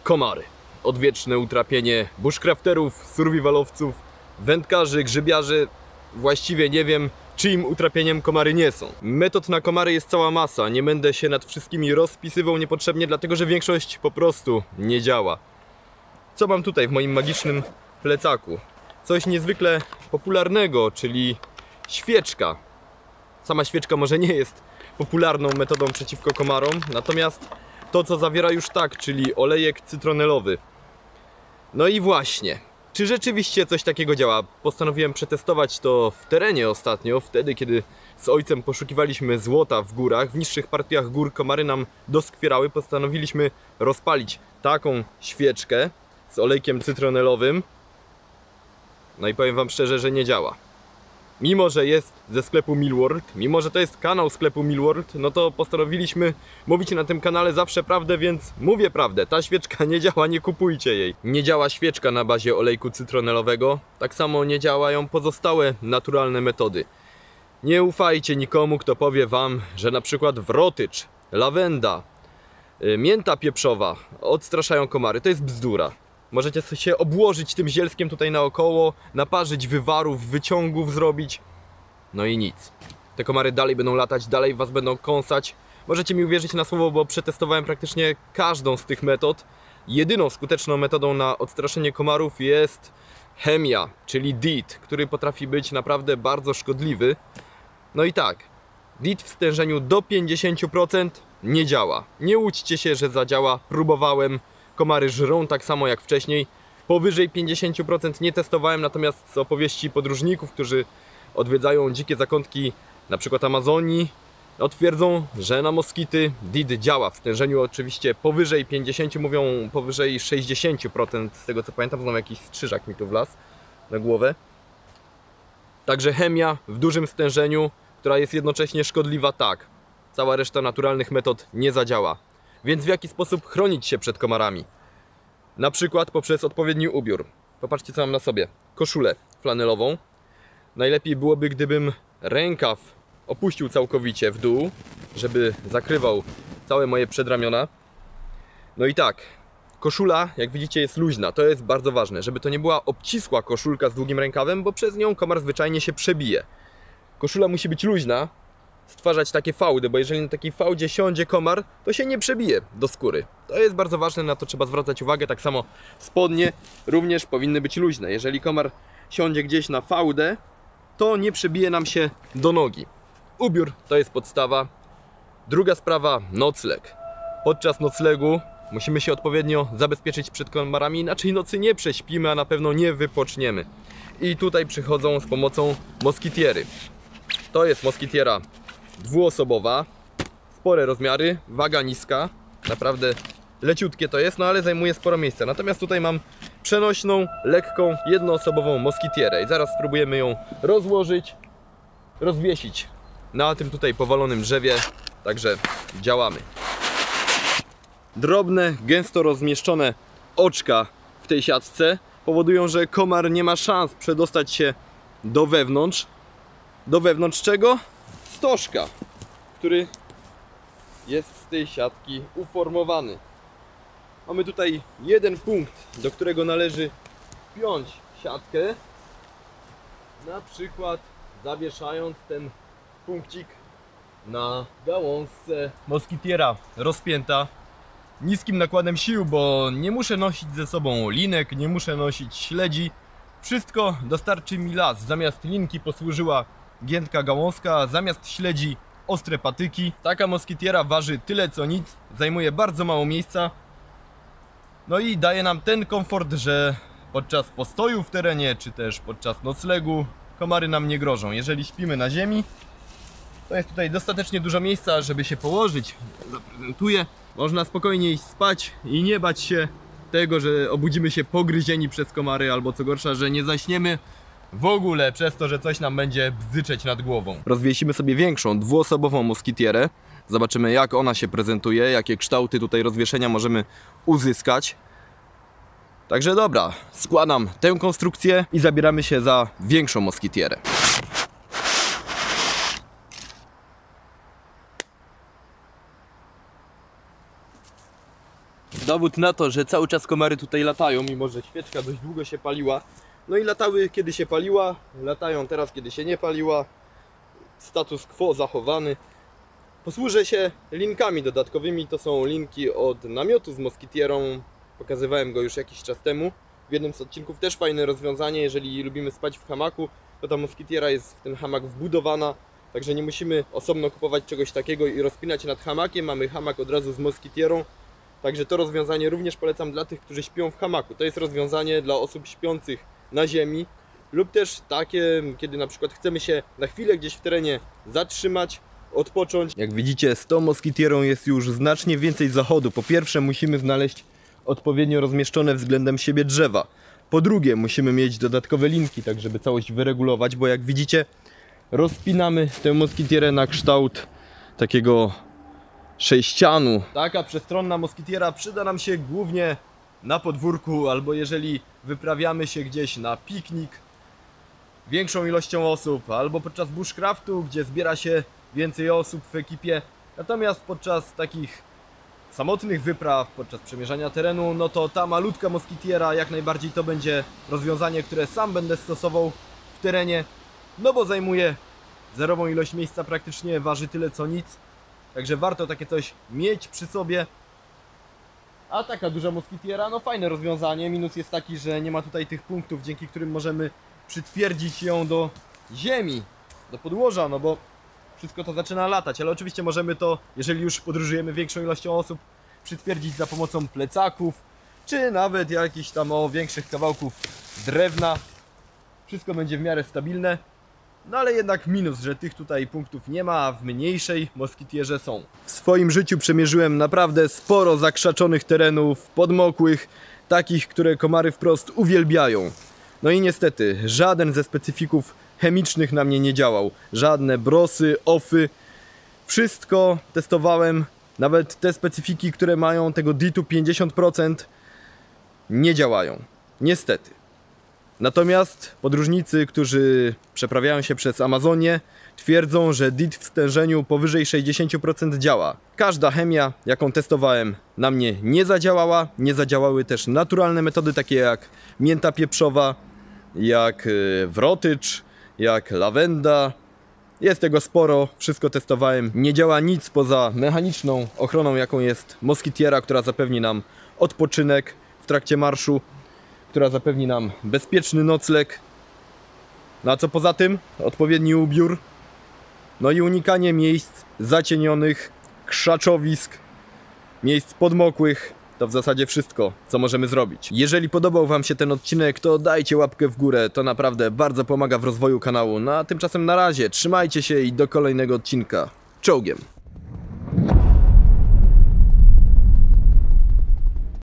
Komary. Odwieczne utrapienie bushcrafterów, survivalowców, wędkarzy, grzybiarzy. Właściwie nie wiem, czyim utrapieniem komary nie są. Metod na komary jest cała masa. Nie będę się nad wszystkimi rozpisywał niepotrzebnie, dlatego że większość po prostu nie działa. Co mam tutaj w moim magicznym plecaku? Coś niezwykle popularnego, czyli świeczka. Sama świeczka może nie jest popularną metodą przeciwko komarom, natomiast to, co zawiera już tak, czyli olejek cytronelowy. No i właśnie, czy rzeczywiście coś takiego działa? Postanowiłem przetestować to w terenie ostatnio, wtedy kiedy z ojcem poszukiwaliśmy złota w górach. W niższych partiach gór komary nam doskwierały. Postanowiliśmy rozpalić taką świeczkę z olejkiem cytronelowym. No i powiem wam szczerze, że nie działa. Mimo że jest ze sklepu Milworld, mimo że to jest kanał sklepu Milworld, no to postanowiliśmy mówić na tym kanale zawsze prawdę, więc mówię prawdę. Ta świeczka nie działa, nie kupujcie jej. Nie działa świeczka na bazie olejku cytronelowego, tak samo nie działają pozostałe naturalne metody. Nie ufajcie nikomu, kto powie wam, że na przykład wrotycz, lawenda, mięta pieprzowa odstraszają komary. To jest bzdura. Możecie się obłożyć tym zielskiem tutaj naokoło, naparzyć wywarów, wyciągów zrobić. No i nic. Te komary dalej będą latać, dalej was będą kąsać. Możecie mi uwierzyć na słowo, bo przetestowałem praktycznie każdą z tych metod. Jedyną skuteczną metodą na odstraszenie komarów jest chemia, czyli DEET, który potrafi być naprawdę bardzo szkodliwy. No i tak, DEET w stężeniu do 50% nie działa. Nie łudźcie się, że zadziała, próbowałem. Komary żrą tak samo jak wcześniej. Powyżej 50% nie testowałem, natomiast z opowieści podróżników, którzy odwiedzają dzikie zakątki na przykład Amazonii, twierdzą, że na moskity DEET działa w stężeniu oczywiście powyżej 50, mówią powyżej 60%, z tego co pamiętam. Znowu jakiś strzyżak mi tu wlazł na głowę. Także chemia w dużym stężeniu, która jest jednocześnie szkodliwa, tak. Cała reszta naturalnych metod nie zadziała. Więc w jaki sposób chronić się przed komarami? Na przykład poprzez odpowiedni ubiór. Popatrzcie, co mam na sobie. Koszulę flanelową. Najlepiej byłoby, gdybym rękaw opuścił całkowicie w dół, żeby zakrywał całe moje przedramiona. No i tak, koszula, jak widzicie, jest luźna. To jest bardzo ważne, żeby to nie była obcisła koszulka z długim rękawem, bo przez nią komar zwyczajnie się przebije. Koszula musi być luźna, stwarzać takie fałdy, bo jeżeli na takiej fałdzie siądzie komar, to się nie przebije do skóry. To jest bardzo ważne, na to trzeba zwracać uwagę. Tak samo spodnie również powinny być luźne. Jeżeli komar siądzie gdzieś na fałdę, to nie przebije nam się do nogi. Ubiór to jest podstawa. Druga sprawa, nocleg. Podczas noclegu musimy się odpowiednio zabezpieczyć przed komarami, inaczej nocy nie prześpimy, a na pewno nie wypoczniemy. I tutaj przychodzą z pomocą moskitiery. To jest moskitiera dwuosobowa, spore rozmiary, waga niska, naprawdę leciutkie to jest, no ale zajmuje sporo miejsca. Natomiast tutaj mam przenośną, lekką, jednoosobową moskitierę i zaraz spróbujemy ją rozłożyć, rozwiesić na tym tutaj powalonym drzewie, także działamy. Drobne, gęsto rozmieszczone oczka w tej siatce powodują, że komar nie ma szans przedostać się do wewnątrz. Do wewnątrz czego? Stożka, który jest z tej siatki uformowany. Mamy tutaj jeden punkt, do którego należy wpiąć siatkę, na przykład zawieszając ten punkcik na gałązce. Moskitiera rozpięta niskim nakładem sił, bo nie muszę nosić ze sobą linek, nie muszę nosić śledzi. Wszystko dostarczy mi las. Zamiast linki posłużyła giętka gałązka, zamiast śledzi ostre patyki. Taka moskitiera waży tyle co nic, zajmuje bardzo mało miejsca. No i daje nam ten komfort, że podczas postoju w terenie, czy też podczas noclegu komary nam nie grożą. Jeżeli śpimy na ziemi, to jest tutaj dostatecznie dużo miejsca, żeby się położyć. Zaprezentuję. Można spokojnie iść spać i nie bać się tego, że obudzimy się pogryzieni przez komary, albo co gorsza, że nie zaśniemy w ogóle przez to, że coś nam będzie bzyczeć nad głową. Rozwiesimy sobie większą, dwuosobową moskitierę. Zobaczymy, jak ona się prezentuje, jakie kształty tutaj rozwieszenia możemy uzyskać. Także dobra, składam tę konstrukcję i zabieramy się za większą moskitierę. Dowód na to, że cały czas komary tutaj latają, mimo że świeczka dość długo się paliła. No i latały kiedy się paliła, latają teraz kiedy się nie paliła. Status quo zachowany. Posłużę się linkami dodatkowymi, to są linki od namiotu z moskitierą. Pokazywałem go już jakiś czas temu. W jednym z odcinków też fajne rozwiązanie, jeżeli lubimy spać w hamaku, to ta moskitiera jest w ten hamak wbudowana. Także nie musimy osobno kupować czegoś takiego i rozpinać nad hamakiem. Mamy hamak od razu z moskitierą. Także to rozwiązanie również polecam dla tych, którzy śpią w hamaku. To jest rozwiązanie dla osób śpiących na ziemi lub też takie, kiedy na przykład chcemy się na chwilę gdzieś w terenie zatrzymać, odpocząć. Jak widzicie, z tą moskitierą jest już znacznie więcej zachodu. Po pierwsze, musimy znaleźć odpowiednio rozmieszczone względem siebie drzewa. Po drugie, musimy mieć dodatkowe linki, tak żeby całość wyregulować, bo jak widzicie, rozpinamy tę moskitierę na kształt takiego sześcianu. Taka przestronna moskitiera przyda nam się głównie na podwórku, albo jeżeli wyprawiamy się gdzieś na piknik większą ilością osób, albo podczas bushcraftu, gdzie zbiera się więcej osób w ekipie. Natomiast podczas takich samotnych wypraw, podczas przemierzania terenu, no to ta malutka moskitiera jak najbardziej to będzie rozwiązanie, które sam będę stosował w terenie, no bo zajmuje zerową ilość miejsca, praktycznie waży tyle co nic. Także warto takie coś mieć przy sobie. A taka duża moskitiera, no fajne rozwiązanie. Minus jest taki, że nie ma tutaj tych punktów, dzięki którym możemy przytwierdzić ją do ziemi, do podłoża, no bo wszystko to zaczyna latać. Ale oczywiście możemy to, jeżeli już podróżujemy większą ilością osób, przytwierdzić za pomocą plecaków, czy nawet jakichś tam większych kawałków drewna. Wszystko będzie w miarę stabilne. No ale jednak minus, że tych tutaj punktów nie ma, a w mniejszej moskitierze są. W swoim życiu przemierzyłem naprawdę sporo zakrzaczonych terenów, podmokłych, takich, które komary wprost uwielbiają. No i niestety, żaden ze specyfików chemicznych na mnie nie działał. Żadne brosy, ofy, wszystko testowałem. Nawet te specyfiki, które mają tego DIT-u 50%, nie działają. Niestety. Natomiast podróżnicy, którzy przeprawiają się przez Amazonię, twierdzą, że DIT w stężeniu powyżej 60% działa. Każda chemia, jaką testowałem, na mnie nie zadziałała. Nie zadziałały też naturalne metody, takie jak mięta pieprzowa, jak wrotycz, jak lawenda. Jest tego sporo, wszystko testowałem. Nie działa nic poza mechaniczną ochroną, jaką jest moskitiera, która zapewni nam odpoczynek w trakcie marszu, która zapewni nam bezpieczny nocleg. No a co poza tym? Odpowiedni ubiór. No i unikanie miejsc zacienionych, krzaczowisk, miejsc podmokłych. To w zasadzie wszystko, co możemy zrobić. Jeżeli podobał Wam się ten odcinek, to dajcie łapkę w górę. To naprawdę bardzo pomaga w rozwoju kanału. No a tymczasem na razie, trzymajcie się i do kolejnego odcinka. Czołgiem!